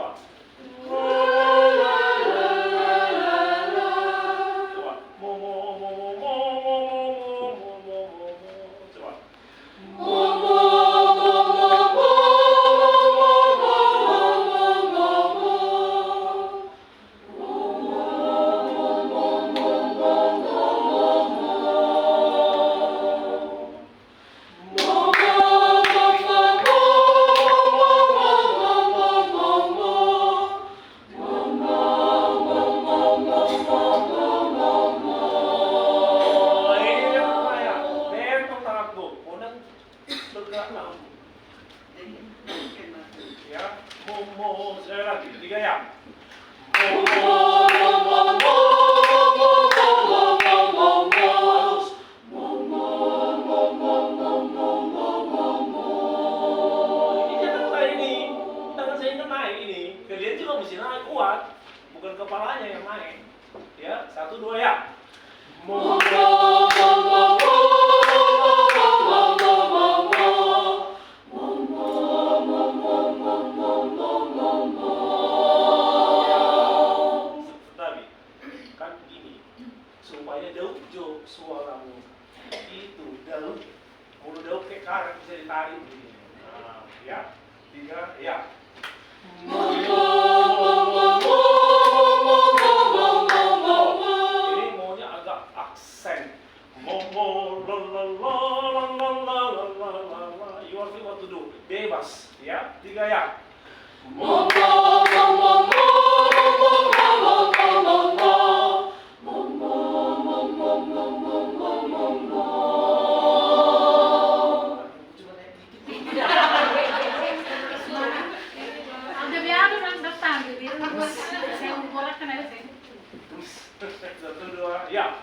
Coba. Coba. Mo mo mo mo mo mo mo mo mo mo. Coba. Mo mo mo mo mo ya, mo sekali lagi, tiga ya. Tangan saya ini naik ini, kalian juga mesti naik kuat, bukan kepalanya yang naik. Ya, 1, 2 ya. Kan gini, supaya daun suaramu itu daun, mulut daun kayak karet bisa ditarik begini. Nah, ya, 3 ya. Ini maunya agak aksen. You are free what to do. Bebas, ya. 3 ya. Satu, dua, ya.